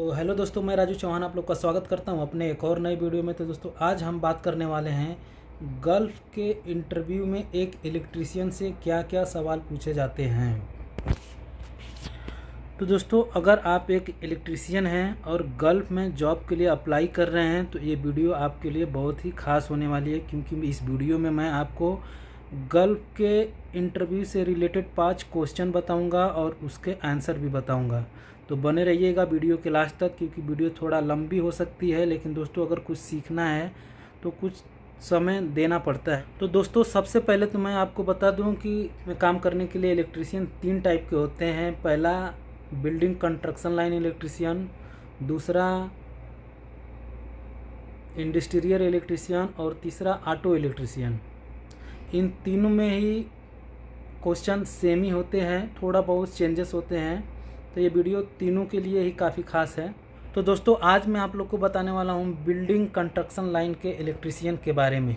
तो हेलो दोस्तों, मैं राजू चौहान आप लोग का स्वागत करता हूं अपने एक और नई वीडियो में। तो दोस्तों आज हम बात करने वाले हैं गल्फ के इंटरव्यू में एक इलेक्ट्रीशियन से क्या क्या सवाल पूछे जाते हैं। तो दोस्तों अगर आप एक इलेक्ट्रीशियन हैं और गल्फ में जॉब के लिए अप्लाई कर रहे हैं तो ये वीडियो आपके लिए बहुत ही ख़ास होने वाली है, क्योंकि इस वीडियो में मैं आपको गल्फ के इंटरव्यू से रिलेटेड 5 क्वेश्चन बताऊंगा और उसके आंसर भी बताऊंगा। तो बने रहिएगा वीडियो के लास्ट तक, क्योंकि वीडियो थोड़ा लंबी हो सकती है, लेकिन दोस्तों अगर कुछ सीखना है तो कुछ समय देना पड़ता है। तो दोस्तों सबसे पहले तो मैं आपको बता दूं कि मैं काम करने के लिए इलेक्ट्रीशियन 3 टाइप के होते हैं। पहला बिल्डिंग कंस्ट्रक्शन लाइन इलेक्ट्रीशियन, दूसरा इंडस्ट्रियल इलेक्ट्रीशियन और तीसरा ऑटो इलेक्ट्रीशियन। इन तीनों में ही क्वेश्चन सेम ही होते हैं, थोड़ा बहुत चेंजेस होते हैं। तो ये वीडियो तीनों के लिए ही काफ़ी खास है। तो दोस्तों आज मैं आप लोग को बताने वाला हूँ बिल्डिंग कंस्ट्रक्शन लाइन के इलेक्ट्रीशियन के बारे में।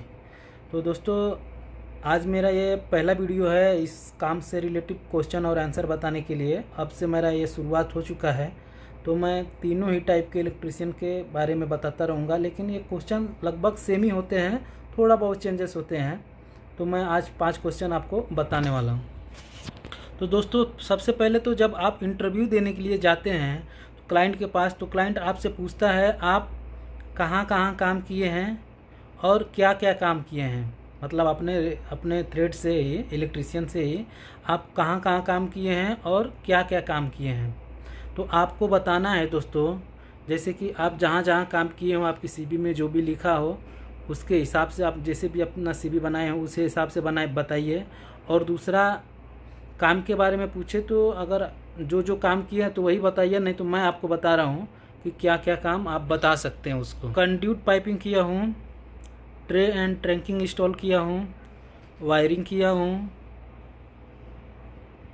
तो दोस्तों आज मेरा ये पहला वीडियो है इस काम से रिलेटेड क्वेश्चन और आंसर बताने के लिए। अब से मेरा ये शुरुआत हो चुका है, तो मैं तीनों ही टाइप के इलेक्ट्रीशियन के बारे में बताता रहूँगा, लेकिन ये क्वेश्चन लगभग सेम ही होते हैं, थोड़ा बहुत चेंजेस होते हैं। तो मैं आज 5 क्वेश्चन आपको बताने वाला हूँ। तो दोस्तों सबसे पहले तो जब आप इंटरव्यू देने के लिए जाते हैं तो क्लाइंट के पास, तो क्लाइंट आपसे पूछता है आप कहाँ कहाँ काम किए हैं और क्या क्या काम किए हैं। मतलब अपने थ्रेड से ही, इलेक्ट्रीशियन से ही आप कहाँ कहाँ काम किए हैं और क्या क्या काम किए हैं। तो आपको बताना है दोस्तों, जैसे कि आप जहाँ जहाँ काम किए हो, आपकी सीवी में जो भी लिखा हो उसके हिसाब से आप जैसे भी अपना सीवी बनाए हो उसी हिसाब से बताइए। और दूसरा काम के बारे में पूछे तो अगर जो जो काम किया है तो वही बताइए, नहीं तो मैं आपको बता रहा हूँ कि क्या क्या काम आप बता सकते हैं उसको। कंड्यूट पाइपिंग किया हूँ, ट्रे एंड ट्रैंकिंग इंस्टॉल किया हूँ, वायरिंग किया हूँ,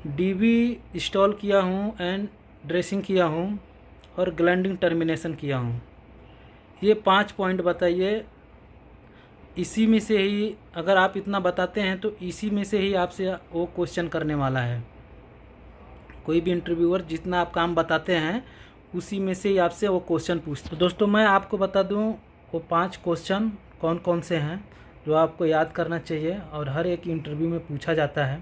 डीबी इंस्टॉल किया हूँ एंड ड्रेसिंग किया हूँ और ग्लैंडिंग टर्मिनेशन किया हूँ। ये 5 पॉइंट बताइए। इसी में से ही अगर आप इतना बताते हैं तो इसी में से ही आपसे वो क्वेश्चन करने वाला है। कोई भी इंटरव्यूअर जितना आप काम बताते हैं उसी में से ही आपसे वो क्वेश्चन पूछते। तो दोस्तों मैं आपको बता दूं वो 5 क्वेश्चन कौन कौन से हैं जो आपको याद करना चाहिए और हर एक इंटरव्यू में पूछा जाता है।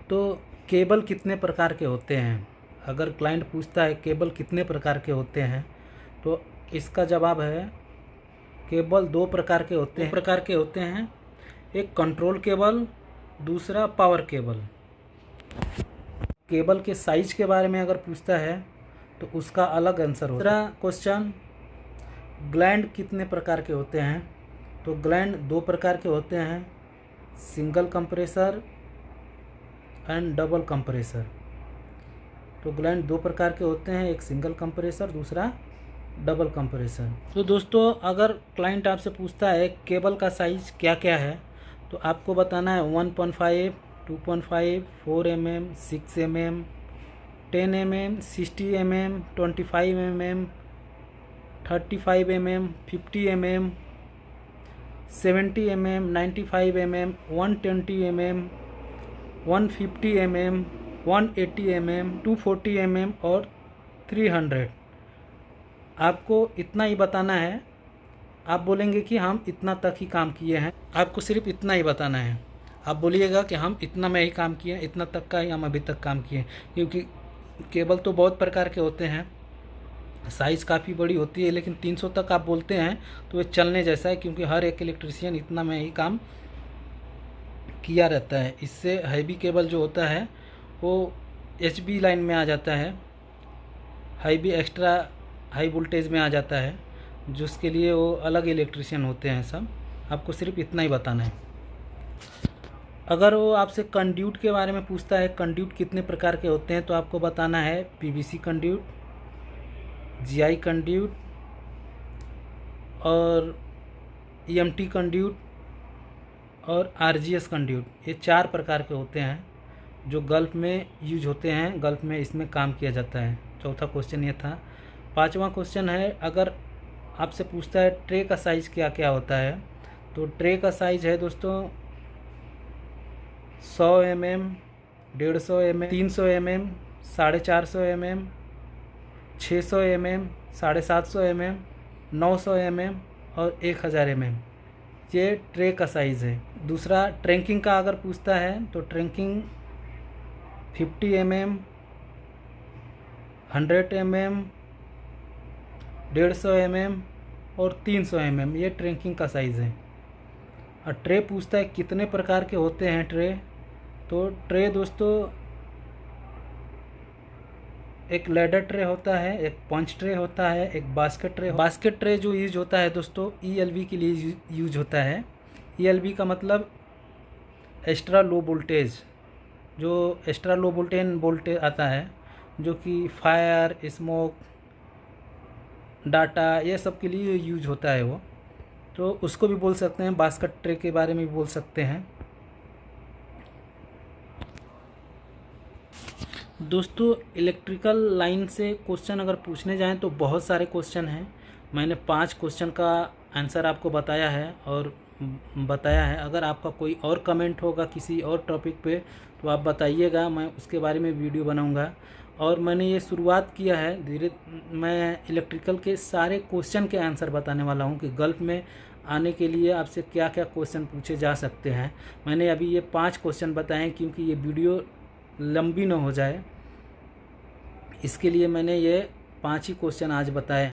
तो केबल कितने प्रकार के होते हैं, अगर क्लाइंट पूछता है केबल कितने प्रकार के होते हैं तो इसका जवाब है केबल 2 प्रकार के होते हैं। एक कंट्रोल केबल, दूसरा पावर केबल। केबल के साइज के बारे में अगर पूछता है तो उसका अलग आंसर होता है। दूसरा क्वेश्चन ग्लैंड कितने प्रकार के होते हैं, तो ग्लैंड 2 प्रकार के होते हैं, single compressor and double compressor. तो ग्लैंड 2 प्रकार के होते हैं, एक सिंगल कंप्रेसर, दूसरा डबल कंप्रेसर। तो दोस्तों अगर क्लाइंट आपसे पूछता है केबल का साइज़ क्या क्या है तो आपको बताना है 1.5, 2.5, 4 mm, 6 mm, 10 mm, 60 mm, 25 mm, 35 mm, 50 mm, 70 mm, 95 mm, 120 mm, 150 mm, 180 mm, 240 mm और 300। आपको इतना ही बताना है। आप बोलेंगे कि हम इतना तक ही काम किए हैं, आपको सिर्फ इतना ही बताना है। आप बोलिएगा कि हम इतना में ही काम किए, इतना तक का ही हम अभी तक काम किए, क्योंकि केबल तो बहुत प्रकार के होते हैं, साइज़ काफ़ी बड़ी होती है, लेकिन 300 तक आप बोलते हैं तो ये चलने जैसा है, क्योंकि हर एक इलेक्ट्रीशियन इतना में ही काम किया रहता है। इससे हैवी केबल जो होता है वो HV लाइन में आ जाता है, हैवी एक्स्ट्रा हाई वोल्टेज में आ जाता है, जिसके लिए वो अलग इलेक्ट्रीशियन होते हैं सब। आपको सिर्फ इतना ही बताना है। अगर वो आपसे कंड्यूट के बारे में पूछता है कंड्यूट कितने प्रकार के होते हैं तो आपको बताना है PVC कंड्यूट, GI कंड्यूट और EMT कंड्यूट और RGS कंड्यूट। ये 4 प्रकार के होते हैं जो गल्फ में यूज होते हैं, गल्फ में इसमें काम किया जाता है। चौथा क्वेश्चन ये था। 5वां क्वेश्चन है अगर आपसे पूछता है ट्रे का साइज़ क्या क्या होता है, तो ट्रे का साइज़ है दोस्तों 100 mm, 150 mm, 300 mm, 450 mm, 600 mm, 750 mm, 900 mm और 1000 mm। ये ट्रे का साइज़ है। दूसरा ट्रैंकिंग का अगर पूछता है तो ट्रैंकिंग 50 mm, 100 mm, 150 mm और 300 mm, ये ट्रैंकिंग का साइज़ है। और ट्रे पूछता है कितने प्रकार के होते हैं ट्रे, तो ट्रे दोस्तों एक लैडर ट्रे होता है, एक पंच ट्रे होता है, एक बास्केट ट्रे। बास्केट ट्रे जो यूज होता है दोस्तों ELV के लिए यूज होता है। ELV का मतलब एक्स्ट्रा लो वोल्टेज, जो एक्स्ट्रा लो वोल्टेज आता है, जो कि फायर, स्मोक, डाटा, ये सब के लिए यूज होता है वो, तो उसको भी बोल सकते हैं। बास्केट ट्रे के बारे में भी बोल सकते हैं। दोस्तों इलेक्ट्रिकल लाइन से क्वेश्चन अगर पूछने जाएं तो बहुत सारे क्वेश्चन हैं। मैंने 5 क्वेश्चन का आंसर आपको बताया है अगर आपका कोई और कमेंट होगा किसी और टॉपिक पे तो आप बताइएगा, मैं उसके बारे में वीडियो बनाऊंगा। और मैंने ये शुरुआत किया है मैं इलेक्ट्रिकल के सारे क्वेश्चन के आंसर बताने वाला हूँ कि गल्फ में आने के लिए आपसे क्या क्या क्वेश्चन पूछे जा सकते हैं। मैंने अभी ये 5 क्वेश्चन बताए हैं क्योंकि ये वीडियो लंबी ना हो जाए, इसके लिए मैंने ये 5 ही क्वेश्चन आज बताए।